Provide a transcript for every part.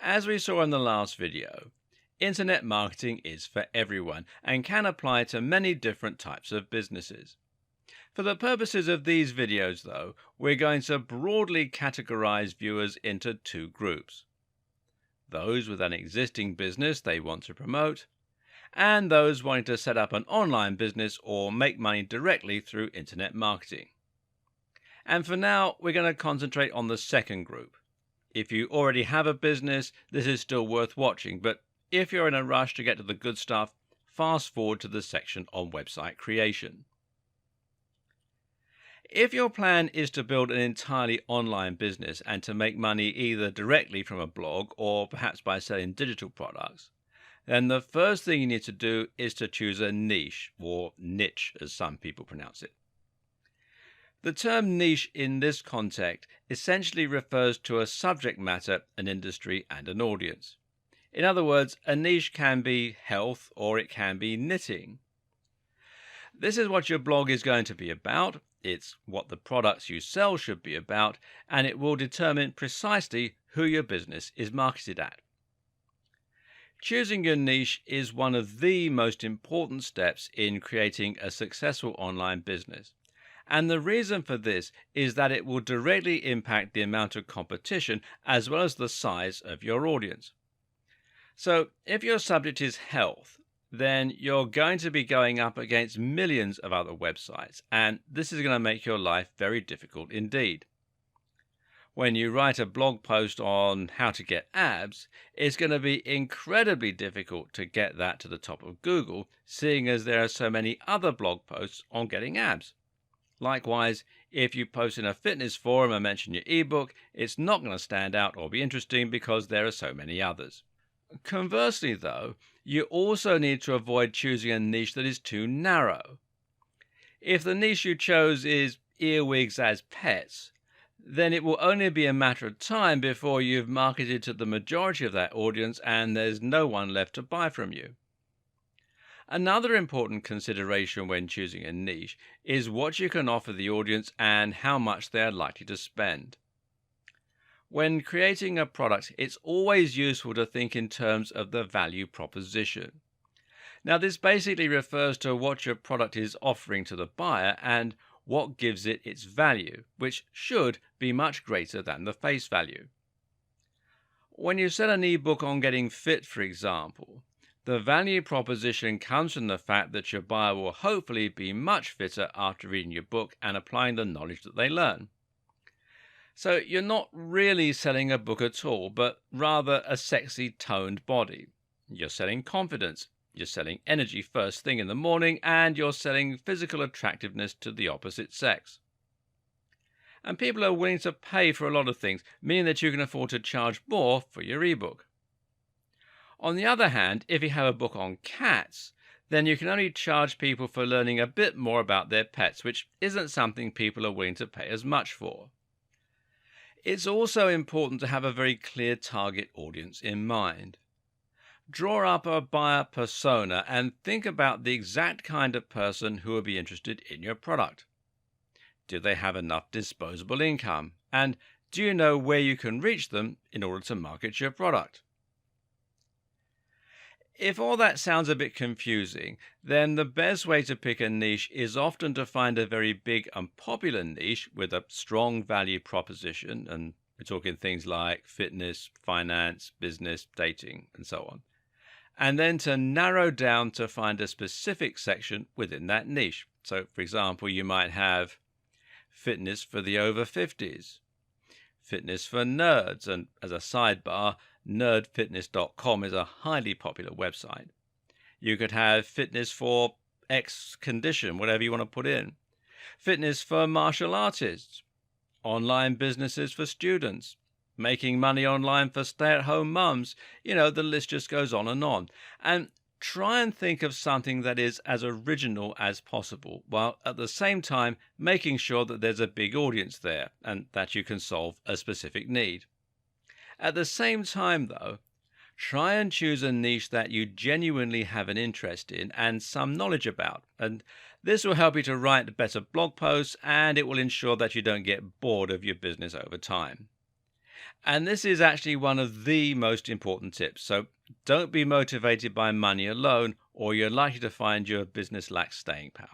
As we saw in the last video, internet marketing is for everyone and can apply to many different types of businesses. For the purposes of these videos, though, we're going to broadly categorize viewers into two groups: those with an existing business they want to promote, and those wanting to set up an online business or make money directly through internet marketing. And for now, we're going to concentrate on the second group. If you already have a business, this is still worth watching, but if you're in a rush to get to the good stuff, fast forward to the section on website creation. If your plan is to build an entirely online business and to make money either directly from a blog or perhaps by selling digital products, then the first thing you need to do is to choose a niche, or niche as some people pronounce it. The term niche in this context essentially refers to a subject matter, an industry, and an audience. In other words, a niche can be health or it can be knitting. This is what your blog is going to be about, it's what the products you sell should be about, and it will determine precisely who your business is marketed at. Choosing your niche is one of the most important steps in creating a successful online business. And the reason for this is that it will directly impact the amount of competition as well as the size of your audience. So if your subject is health, then you're going to be going up against millions of other websites, and this is going to make your life very difficult indeed. When you write a blog post on how to get abs, it's going to be incredibly difficult to get that to the top of Google, seeing as there are so many other blog posts on getting abs. Likewise, if you post in a fitness forum and mention your ebook, it's not going to stand out or be interesting because there are so many others. Conversely, though, you also need to avoid choosing a niche that is too narrow. If the niche you chose is earwigs as pets, then it will only be a matter of time before you've marketed to the majority of that audience and there's no one left to buy from you. Another important consideration when choosing a niche is what you can offer the audience and how much they are likely to spend. When creating a product, it's always useful to think in terms of the value proposition. Now, this basically refers to what your product is offering to the buyer and what gives it its value, which should be much greater than the face value. When you sell an ebook on getting fit, for example, the value proposition comes from the fact that your buyer will hopefully be much fitter after reading your book and applying the knowledge that they learn. So you're not really selling a book at all, but rather a sexy toned body. You're selling confidence, you're selling energy first thing in the morning, and you're selling physical attractiveness to the opposite sex. And people are willing to pay for a lot of things, meaning that you can afford to charge more for your ebook. On the other hand, if you have a book on cats, then you can only charge people for learning a bit more about their pets, which isn't something people are willing to pay as much for. It's also important to have a very clear target audience in mind. Draw up a buyer persona and think about the exact kind of person who will be interested in your product. Do they have enough disposable income? And do you know where you can reach them in order to market your product? If all that sounds a bit confusing, then the best way to pick a niche is often to find a very big and popular niche with a strong value proposition, and we're talking things like fitness, finance, business, dating, and so on. And then to narrow down to find a specific section within that niche. So, for example, you might have fitness for the over 50s, fitness for nerds, and as a sidebar, nerdfitness.com is a highly popular website. You could have fitness for X condition, whatever you want to put in. Fitness for martial artists, online businesses for students, making money online for stay-at-home mums. The list just goes on. And try and think of something that is as original as possible, while at the same time making sure that there's a big audience there and that you can solve a specific need. At the same time, though, try and choose a niche that you genuinely have an interest in and some knowledge about. And this will help you to write better blog posts, and it will ensure that you don't get bored of your business over time. And this is actually one of the most important tips. So don't be motivated by money alone, or you're likely to find your business lacks staying power.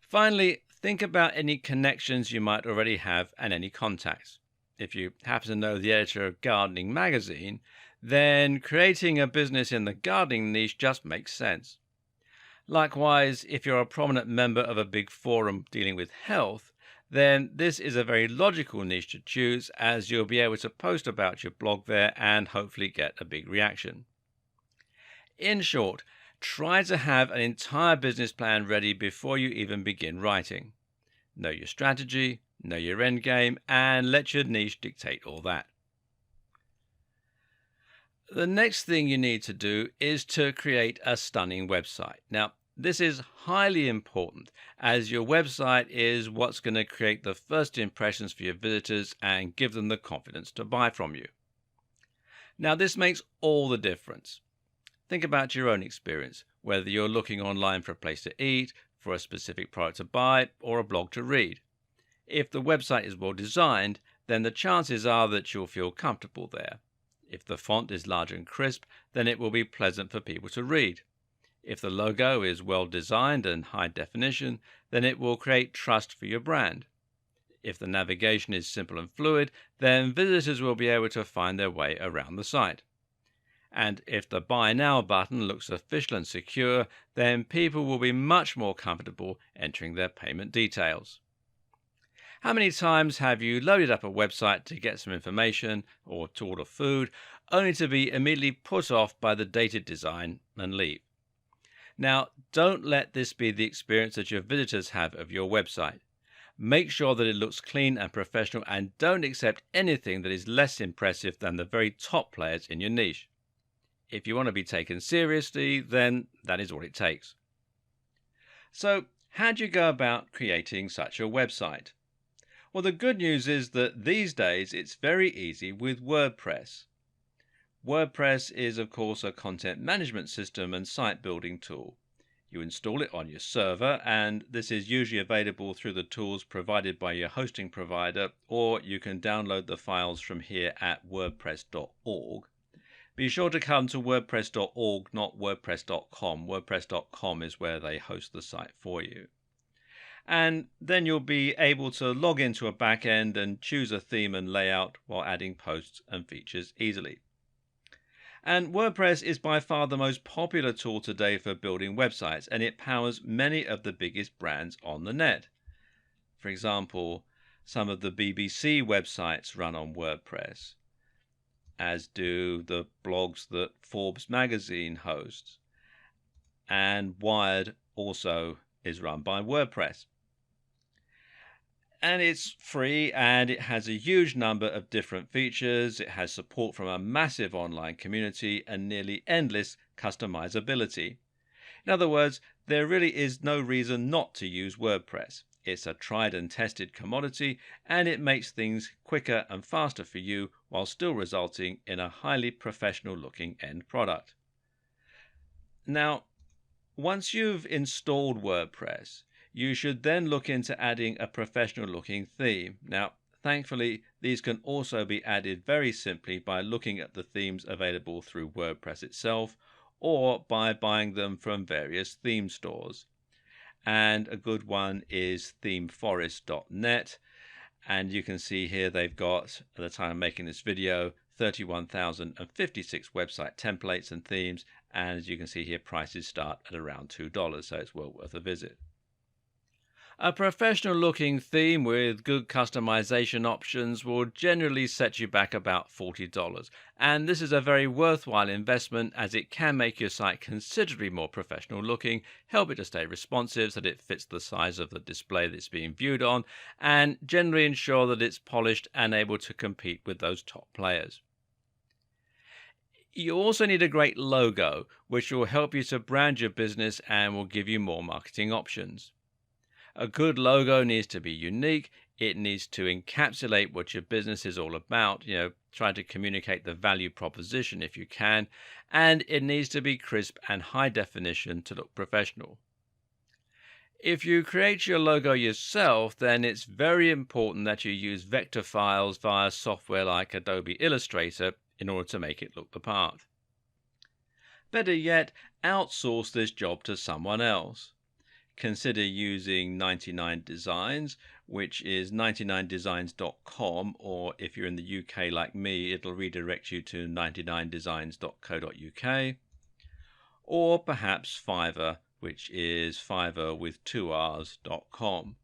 Finally, think about any connections you might already have and any contacts. If you happen to know the editor of Gardening Magazine, then creating a business in the gardening niche just makes sense. Likewise, if you're a prominent member of a big forum dealing with health, then this is a very logical niche to choose, as you'll be able to post about your blog there and hopefully get a big reaction. In short, try to have an entire business plan ready before you even begin writing. Know your strategy, know your end game, and let your niche dictate all that. The next thing you need to do is to create a stunning website. Now, this is highly important, as your website is what's going to create the first impressions for your visitors and give them the confidence to buy from you. Now, this makes all the difference. Think about your own experience, whether you're looking online for a place to eat, for a specific product to buy, or a blog to read. If the website is well designed, then the chances are that you'll feel comfortable there. If the font is large and crisp, then it will be pleasant for people to read. If the logo is well designed and high definition, then it will create trust for your brand. If the navigation is simple and fluid, then visitors will be able to find their way around the site. And if the Buy Now button looks official and secure, then people will be much more comfortable entering their payment details. How many times have you loaded up a website to get some information or to order food, only to be immediately put off by the dated design and leave? Now, don't let this be the experience that your visitors have of your website. Make sure that it looks clean and professional, and don't accept anything that is less impressive than the very top players in your niche. If you want to be taken seriously, then that is what it takes. So, how do you go about creating such a website? Well, the good news is that these days it's very easy with WordPress. WordPress is, of course, a content management system and site building tool. You install it on your server, and this is usually available through the tools provided by your hosting provider, or you can download the files from here at wordpress.org. Be sure to come to wordpress.org, not wordpress.com. Wordpress.com is where they host the site for you. And then you'll be able to log into a backend and choose a theme and layout while adding posts and features easily. And WordPress is by far the most popular tool today for building websites, and it powers many of the biggest brands on the net. For example, some of the BBC websites run on WordPress, as do the blogs that Forbes magazine hosts, and Wired also is run by WordPress. And it's free, and it has a huge number of different features. It has support from a massive online community and nearly endless customizability. In other words, there really is no reason not to use WordPress. It's a tried and tested commodity, and it makes things quicker and faster for you while still resulting in a highly professional looking end product. Now, once you've installed WordPress, you should then look into adding a professional looking theme. Now, thankfully, these can also be added very simply by looking at the themes available through WordPress itself, or by buying them from various theme stores. And a good one is themeforest.net. And you can see here they've got, at the time of making this video, 31,056 website templates and themes. And as you can see here, prices start at around $2, so it's well worth a visit. A professional looking theme with good customization options will generally set you back about $40, and this is a very worthwhile investment, as it can make your site considerably more professional looking, help it to stay responsive so that it fits the size of the display that it's being viewed on, and generally ensure that it's polished and able to compete with those top players. You also need a great logo, which will help you to brand your business and will give you more marketing options. A good logo needs to be unique. It needs to encapsulate what your business is all about, try to communicate the value proposition if you can, and it needs to be crisp and high definition to look professional. If you create your logo yourself, then it's very important that you use vector files via software like Adobe Illustrator in order to make it look the part. Better yet, outsource this job to someone else. Consider using 99 Designs, which is 99designs.com, or if you're in the UK like me, it'll redirect you to 99designs.co.uk, or perhaps Fiverr, which is Fiverr with 2 R's.com.